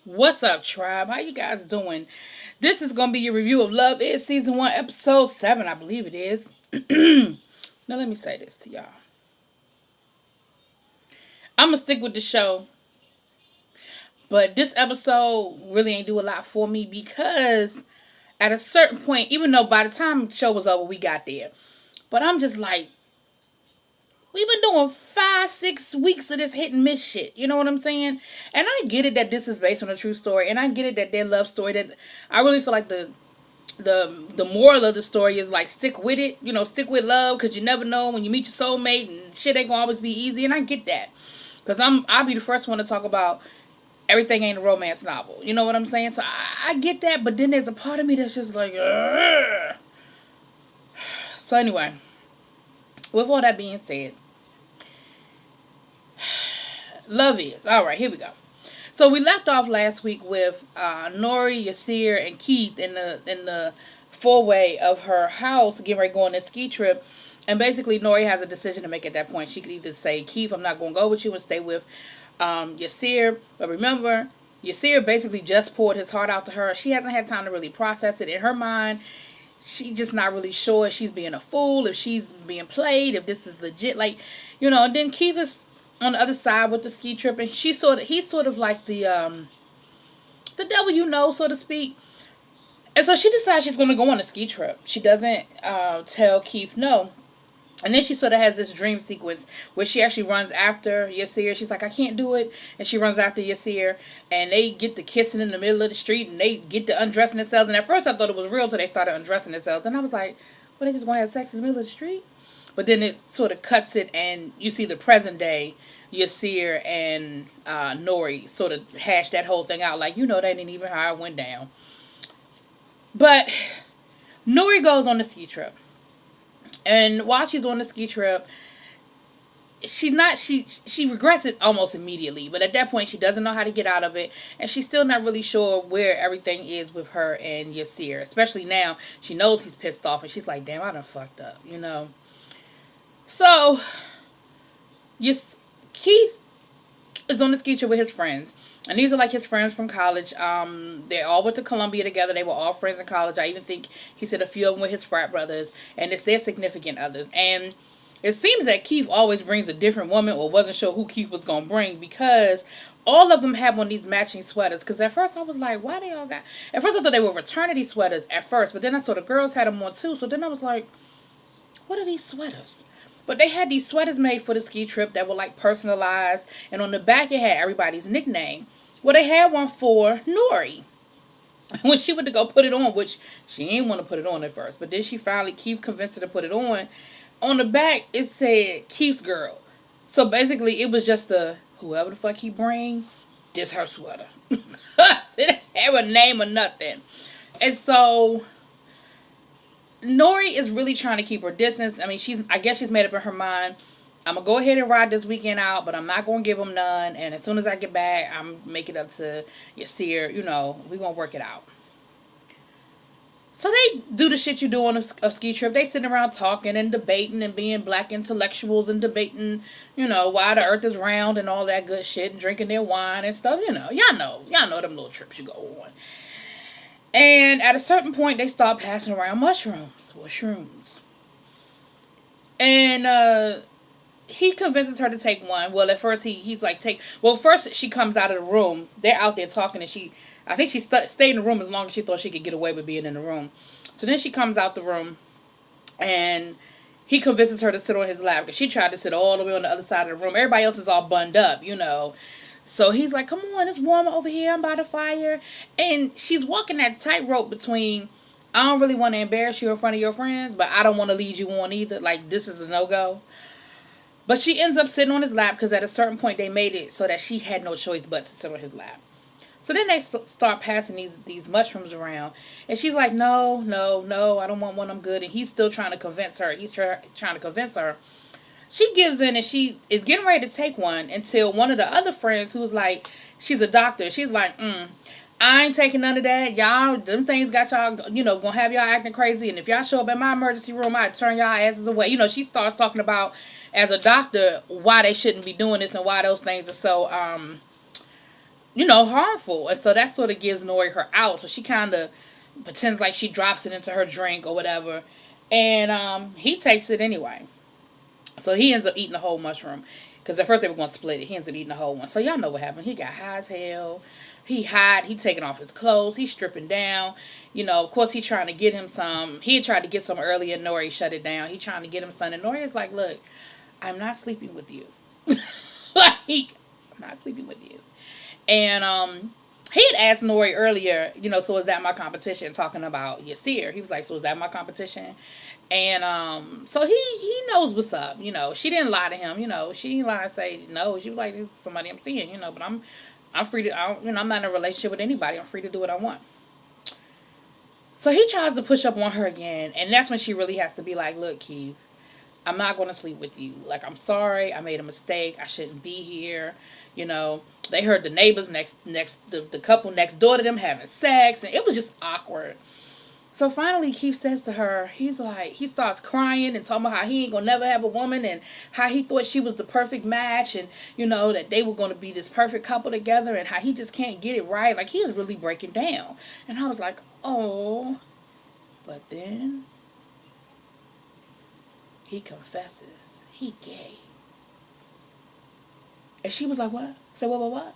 What's up, tribe? How you guys doing? This is gonna be your review of Love Is Season 1, Episode 7, I believe it is. Now let me say this to y'all. I'm gonna stick with the show, but this episode really ain't do a lot for me because at a certain point, even though by the time the show was over, we got there. But I'm just like, we've been doing 5, 6 weeks of this hit and miss shit. You know what I'm saying? And I get it that this is based on a true story, and I get it that their love story. That I really feel like the moral of the story is like stick with it. You know, stick with love because you never know when you meet your soulmate and shit ain't gonna always be easy. And I get that because I'll be the first one to talk about everything ain't a romance novel. You know what I'm saying? So I get that, but then there's a part of me that's just like, ugh. So anyway, with all that being said, Love Is. All right, here we go. So we left off last week with Nori, Yasir, and Keith in the four-way of her house, getting ready to go on this ski trip. And basically, Nori has a decision to make at that point. She could either say, Keith, I'm not going to go with you and stay with Yasir. But remember, Yasir basically just poured his heart out to her. She hasn't had time to really process it. In her mind, she just not really sure if she's being a fool, if she's being played, if this is legit. Like, and then Keith is on the other side with the ski trip, and he's sort of like the devil, so to speak. And so she decides she's going to go on a ski trip. She doesn't tell Keith no. And then she sort of has this dream sequence where she actually runs after Yasir. She's like, I can't do it. And she runs after Yasir. And they get to kissing in the middle of the street. And they get to undressing themselves. And at first I thought it was real until they started undressing themselves. And I was like, well, they just going to have sex in the middle of the street? But then it sort of cuts it. And you see the present day Yasir and Nori sort of hash that whole thing out. Like, that ain't even how it went down. But Nori goes on the ski trip. And while she's on the ski trip, she regrets it almost immediately. But at that point, she doesn't know how to get out of it. And she's still not really sure where everything is with her and Yasir. Especially now, she knows he's pissed off. And she's like, damn, I done fucked up, So, Keith is on the ski trip with his friends. And these are like his friends from college. They all went to Columbia together. They were all friends in college. I even think he said a few of them were his frat brothers. And it's their significant others. And it seems that Keith always brings a different woman, or wasn't sure who Keith was going to bring, because all of them have on these matching sweaters. Because at first I was like, why they all got... At first I thought they were fraternity sweaters at first. But then I saw the girls had them on too. So then I was like, what are these sweaters? But they had these sweaters made for the ski trip that were like personalized. And on the back it had everybody's nickname. Well, they had one for Nori. When she went to go put it on, which she didn't want to put it on at first. But then Keith convinced her to put it on. On the back it said Keith's girl. So basically it was just whoever the fuck he bring, this her sweater. It didn't have a name or nothing. And so Nori is really trying to keep her distance. I mean, I guess she's made up in her mind. I'm going to go ahead and ride this weekend out, but I'm not going to give him none. And as soon as I get back, I'm make it up to Yasir. We're going to work it out. So they do the shit you do on a ski trip. They sitting around talking and debating and being black intellectuals and debating, why the earth is round and all that good shit, and drinking their wine and stuff. Y'all know them little trips you go on. And at a certain point, they start passing around mushrooms or shrooms. And he convinces her to take one. Well, at first he's like, first she comes out of the room. They're out there talking, and I think she stayed in the room as long as she thought she could get away with being in the room. So then she comes out the room, and he convinces her to sit on his lap, because she tried to sit all the way on the other side of the room. Everybody else is all bunned up, So he's like, come on, it's warm over here. I'm by the fire. And she's walking that tightrope between, I don't really want to embarrass you in front of your friends, but I don't want to lead you on either. Like, this is a no-go. But she ends up sitting on his lap, because at a certain point they made it so that she had no choice but to sit on his lap. So then they start passing these mushrooms around. And she's like, no, I don't want one, I'm good. And he's still trying to convince her. He's trying to convince her. She gives in, and she is getting ready to take one until one of the other friends, who's like, she's a doctor. She's like, I ain't taking none of that. Y'all, them things got y'all, gonna have y'all acting crazy. And if y'all show up in my emergency room, I turn y'all asses away. She starts talking about, as a doctor, why they shouldn't be doing this and why those things are so, harmful. And so that sort of gives Nori her out. So she kind of pretends like she drops it into her drink or whatever. And he takes it anyway. So he ends up eating the whole mushroom. Because at first they were going to split it. He ends up eating the whole one. So y'all know what happened. He got high as hell. He taking off his clothes. He's stripping down. Of course, he trying to get him some. He had tried to get some earlier. Nori shut it down. He trying to get him some. And Nori is like, look, I'm not sleeping with you. Like, I'm not sleeping with you. And he had asked Nori earlier, so is that my competition? Talking about Yasir. He was like, so is that my competition? And so he knows what's up. She didn't lie to him. She didn't lie and say no. She was like, it's somebody I'm seeing. But I'm free to. I'm not in a relationship with anybody. I'm free to do what I want. So he tries to push up on her again, and that's when she really has to be like, look, Keith, I'm not going to sleep with you. Like, I'm sorry. I made a mistake. I shouldn't be here. They heard the neighbors the couple next door to them having sex, and it was just awkward. So finally, Keith says to her, he starts crying and talking about how he ain't gonna never have a woman and how he thought she was the perfect match and, that they were gonna be this perfect couple together and how he just can't get it right. Like, he is really breaking down. And I was like, oh. But then he confesses he gay. And she was like, what? Say what?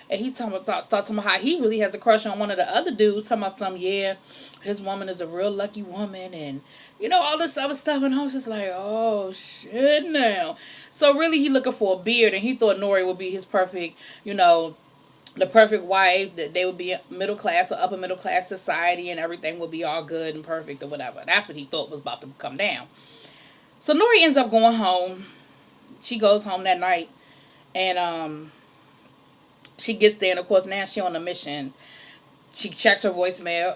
And he's talking about how he really has a crush on one of the other dudes. Talking about his woman is a real lucky woman, and all this other stuff. And I was just like, oh shit now. So really, he looking for a beard, and he thought Nori would be his perfect, the perfect wife. That they would be middle class or upper middle class society, and everything would be all good and perfect or whatever. That's what he thought was about to come down. So Nori ends up going home. She goes home that night, and she gets there, and of course now she on a mission. She checks her voicemail.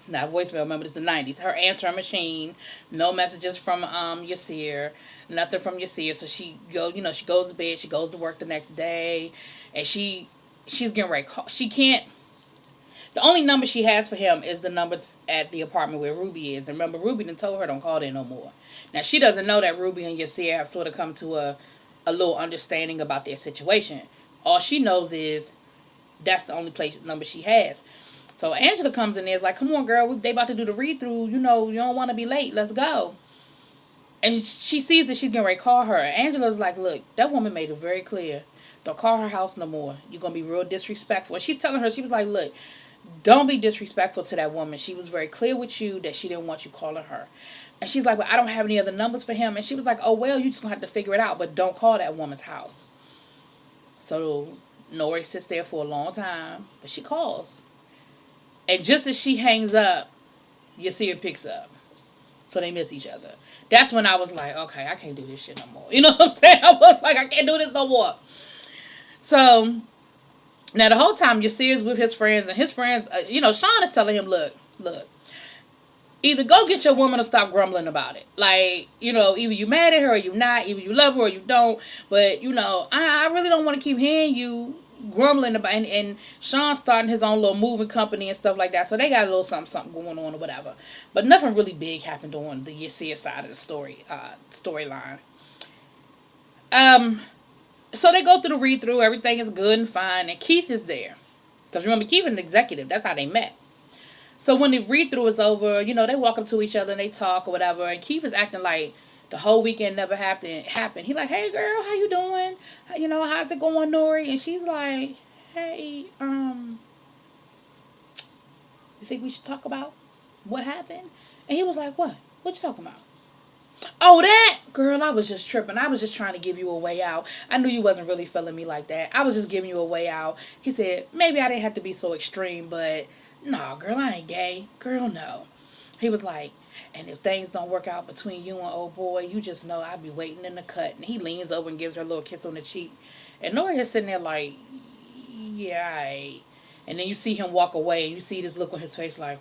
Not voicemail. Remember, it's the 90s. Her answering machine. No messages from Yasir. Nothing from Yasir. So she goes to bed. She goes to work the next day, and she's getting ready. She can't. The only number she has for him is the number at the apartment where Ruby is. And remember, Ruby done told her don't call there no more. Now she doesn't know that Ruby and Yasir have sort of come to a little understanding about their situation. All she knows is that's the only number she has. So Angela comes in there, is like, come on, girl, they about to do the read-through. You don't want to be late. Let's go. And she sees that she's getting ready to call her. Angela's like, look, that woman made it very clear. Don't call her house no more. You're going to be real disrespectful. And she's telling her, she was like, look, don't be disrespectful to that woman. She was very clear with you that she didn't want you calling her. And she's like, well, I don't have any other numbers for him. And she was like, oh, well, you just going to have to figure it out. But don't call that woman's house. So Nori sits there for a long time, but she calls. And just as she hangs up, Yasir picks up. So they miss each other. That's when I was like, okay, I can't do this shit no more. You know what I'm saying? I was like, I can't do this no more. So now the whole time Yasir's with his friends, and his friends, Sean is telling him, look, either go get your woman or stop grumbling about it. Like, either you mad at her or you not. Either you love her or you don't. But, I really don't want to keep hearing you grumbling about it. And Sean's starting his own little moving company and stuff like that. So they got a little something going on or whatever. But nothing really big happened on the Yasir side of the storyline. So they go through the read-through. Everything is good and fine. And Keith is there. Because remember, Keith is an executive. That's how they met. So when the read-through is over, they walk up to each other and they talk or whatever. And Keith is acting like the whole weekend never happened. He's like, hey, girl, how you doing? How's it going, Nori? And she's like, hey, you think we should talk about what happened? And he was like, what? What you talking about? Oh, that? Girl, I was just tripping. I was just trying to give you a way out. I knew you wasn't really feeling me like that. I was just giving you a way out. He said, maybe I didn't have to be so extreme, but no, girl, I ain't gay. Girl, no. He was like, and if things don't work out between you and old boy, you just know I'll be waiting in the cut. And he leans over and gives her a little kiss on the cheek. And Nori is sitting there like, yeah, all right. And then you see him walk away, and you see this look on his face like,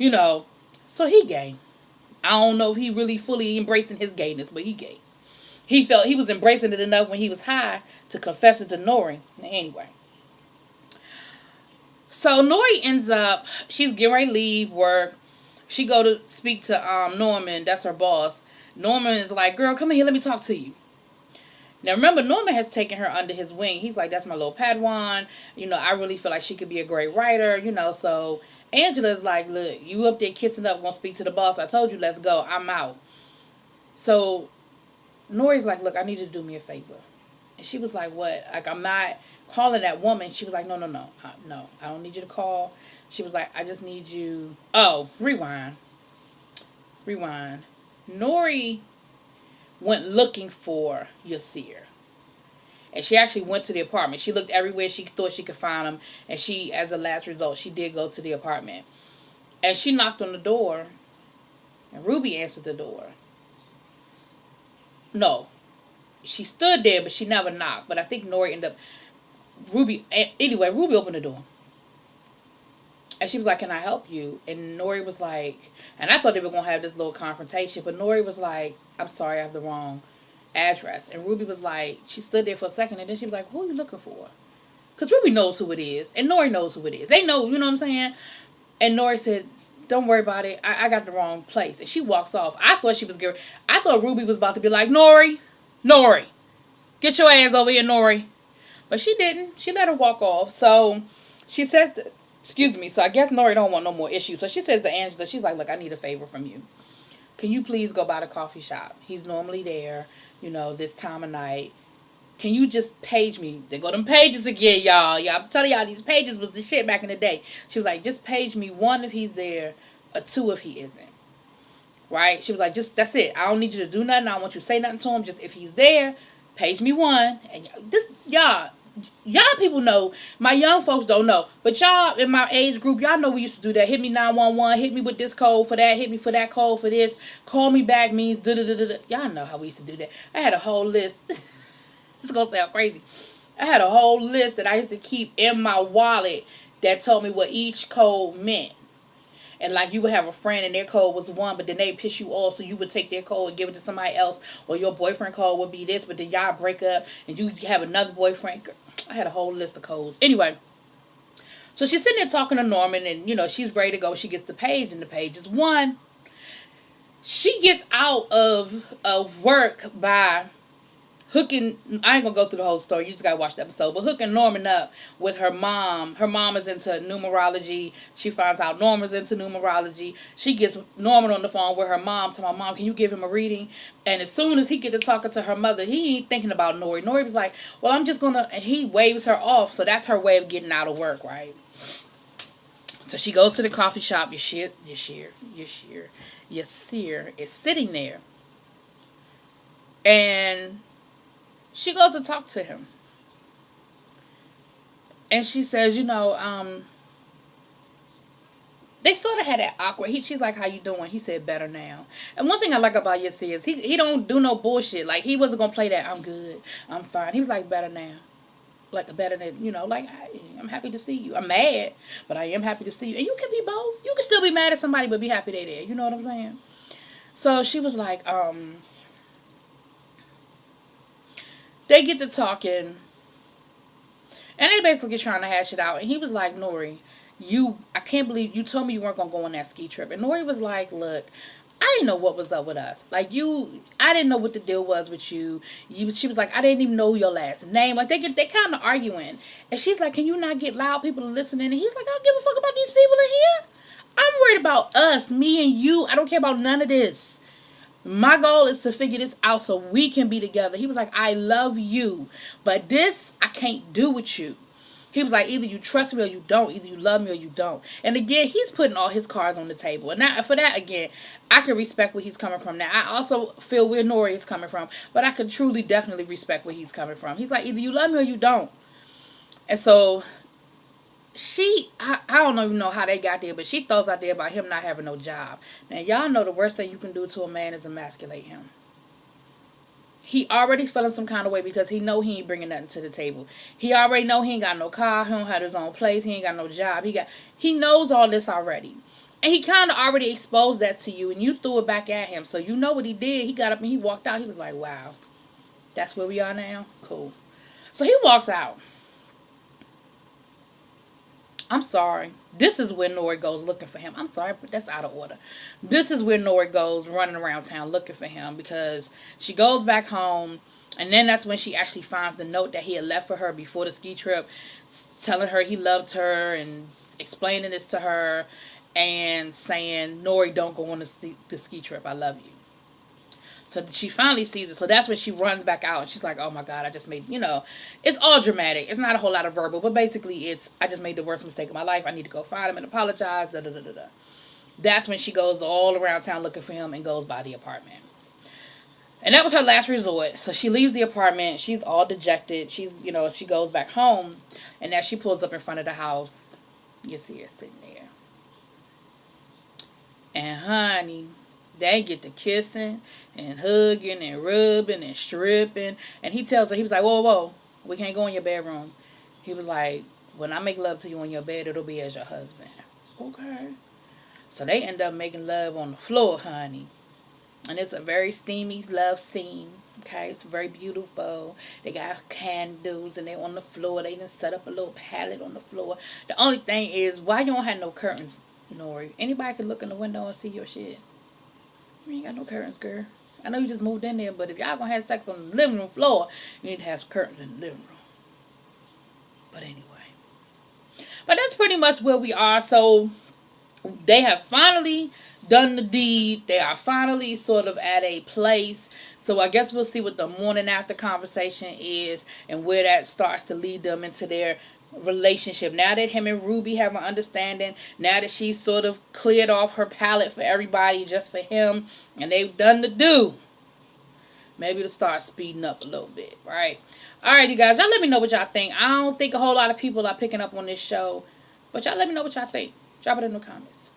so he gay. I don't know if he really fully embracing his gayness, but he gay. He felt he was embracing it enough when he was high to confess it to Nori. Anyway. So Nori ends up, she's getting ready to leave work. She go to speak to Norman, that's her boss. Norman is like, girl, come in here, let me talk to you. Now remember, Norman has taken her under his wing. He's like, that's my little Padawan. I really feel like she could be a great writer. So Angela's like, look, you up there kissing up, gonna speak to the boss. I told you, let's go. I'm out. So Nori's like, look, I need you to do me a favor. And she was like, what? Like, I'm not calling that woman. She was like, no, no, no. No, I don't need you to call. She was like, I just need you. Oh, rewind. Rewind. Nori went looking for Yasir. And she actually went to the apartment. She looked everywhere she thought she could find him. And she, as a last result, she did go to the apartment. And she knocked on the door. And Ruby answered the door. No. She stood there, but she never knocked. But I think Nori ended up... Anyway, Ruby opened the door. And she was like, can I help you? And Nori was like... And I thought they were going to have this little confrontation. But Nori was like, I'm sorry, I have the wrong address. And Ruby was like... She stood there for a second. And then she was like, who are you looking for? Because Ruby knows who it is. And Nori knows who it is. They know, you know what I'm saying? And Nori said, don't worry about it. I got the wrong place. And she walks off. I thought Ruby was about to be like, Nori, get your ass over here, Nori. But she didn't. She let her walk off. So she says, excuse me. So I guess Nori don't want no more issues. So she says to Angela, she's like, look, I need a favor from you. Can you please go by the coffee shop? He's normally there, this time of night. Can you just page me? They go them pages again, y'all. I'm telling y'all, these pages was the shit back in the day. She was like, just page me 1 if he's there, or 2 if he isn't. Right? She was like, that's it. I don't need you to do nothing. I don't want you to say nothing to him. Just if he's there, page me 1. And this, y'all people know. My young folks don't know. But y'all in my age group, y'all know we used to do that. Hit me 911. Hit me with this code for that. Hit me for that code for this. Call me back means da-da-da-da-da. Y'all know how we used to do that. I had a whole list. This is going to sound crazy. I had a whole list that I used to keep in my wallet that told me what each code meant. And like you would have a friend and their code was 1, but then they piss you off, so you would take their code and give it to somebody else. Or your boyfriend code would be this, but then y'all break up and you have another boyfriend. I had a whole list of codes. Anyway, so she's sitting there talking to Norman and, she's ready to go. She gets the page and the page is 1. She gets out of work by hooking, I ain't gonna go through the whole story, you just gotta watch the episode, but hooking Norman up with her mom. Her mom is into numerology. She finds out Norman's into numerology. She gets Norman on the phone with her mom, to my mom, can you give him a reading? And as soon as he get to talking to her mother, he ain't thinking about Nori. Nori was like, well, I'm just gonna, and he waves her off, so that's her way of getting out of work, right? So she goes to the coffee shop. Yasir is sitting there. And she goes to talk to him. And she says, they sort of had that awkward. She's like, how you doing? He said, better now. And one thing I like about Yasir is he don't do no bullshit. Like, he wasn't going to play that, I'm good, I'm fine. He was like, better now. Like, better than, like, I'm happy to see you. I'm mad, but I am happy to see you. And you can be both. You can still be mad at somebody, but be happy they're there. You know what I'm saying? So she was like, they get to talking, and they basically trying to hash it out. And he was like, Nori, I can't believe you told me you weren't going to go on that ski trip. And Nori was like, look, I didn't know what was up with us. Like, I didn't know what the deal was with you. She was like, I didn't even know your last name. Like, they kind of arguing. And she's like, can you not get loud people to listen in? And he's like, I don't give a fuck about these people in here. I'm worried about us, me and you. I don't care about none of this. My goal is to figure this out so we can be together. He was like, I love you, but this I can't do with you. He was like, either you trust me or you don't. Either you love me or you don't. And again, he's putting all his cards on the table. And now, for that, again, I can respect where he's coming from. Now, I also feel where Nori is coming from, but I can truly, definitely respect where he's coming from. He's like, either you love me or you don't. And so I don't even know how they got there, but she throws out there about him not having no job. Now, y'all know the worst thing you can do to a man is emasculate him. He already feeling some kind of way because he know he ain't bringing nothing to the table. He already know he ain't got no car, he don't have his own place, he ain't got no job. He knows all this already. And he kind of already exposed that to you, and you threw it back at him. So you know what he did. He got up and he walked out. He was like, wow, that's where we are now? Cool. So he walks out. I'm sorry. This is where Nori goes looking for him. I'm sorry, but that's out of order. This is where Nori goes running around town looking for him because she goes back home. And then that's when she actually finds the note that he had left for her before the ski trip, telling her he loved her and explaining this to her and saying, Nori, don't go on the ski trip. I love you. So she finally sees it. So that's when she runs back out. And she's like, oh my God, I just made, it's all dramatic. It's not a whole lot of verbal. But basically, I just made the worst mistake of my life. I need to go find him and apologize. Da, da, da, da, da. That's when she goes all around town looking for him and goes by the apartment. And that was her last resort. So she leaves the apartment. She's all dejected. She goes back home. And as she pulls up in front of the house, you see her sitting there. And honey, they get to kissing and hugging and rubbing and stripping. And he tells her, he was like, whoa, whoa, we can't go in your bedroom. He was like, when I make love to you in your bed, it'll be as your husband. Okay. So they end up making love on the floor, honey. And it's a very steamy love scene. Okay, it's very beautiful. They got candles and they on the floor. They done set up a little pallet on the floor. The only thing is, why you don't have no curtains, Nori? Anybody can look in the window and see your shit. You ain't got no curtains, girl. I know you just moved in there, but if y'all gonna have sex on the living room floor, you need to have some curtains in the living room. But anyway. But that's pretty much where we are. So they have finally done the deed. They are finally sort of at a place. So I guess we'll see what the morning after conversation is and where that starts to lead them into their relationship. Now that him and Ruby have an understanding, now that she's sort of cleared off her palette for everybody, just for him, and they've done the do, maybe it'll start speeding up a little bit, right? Alright, you guys, y'all let me know what y'all think. I don't think a whole lot of people are picking up on this show, but y'all let me know what y'all think. Drop it in the comments.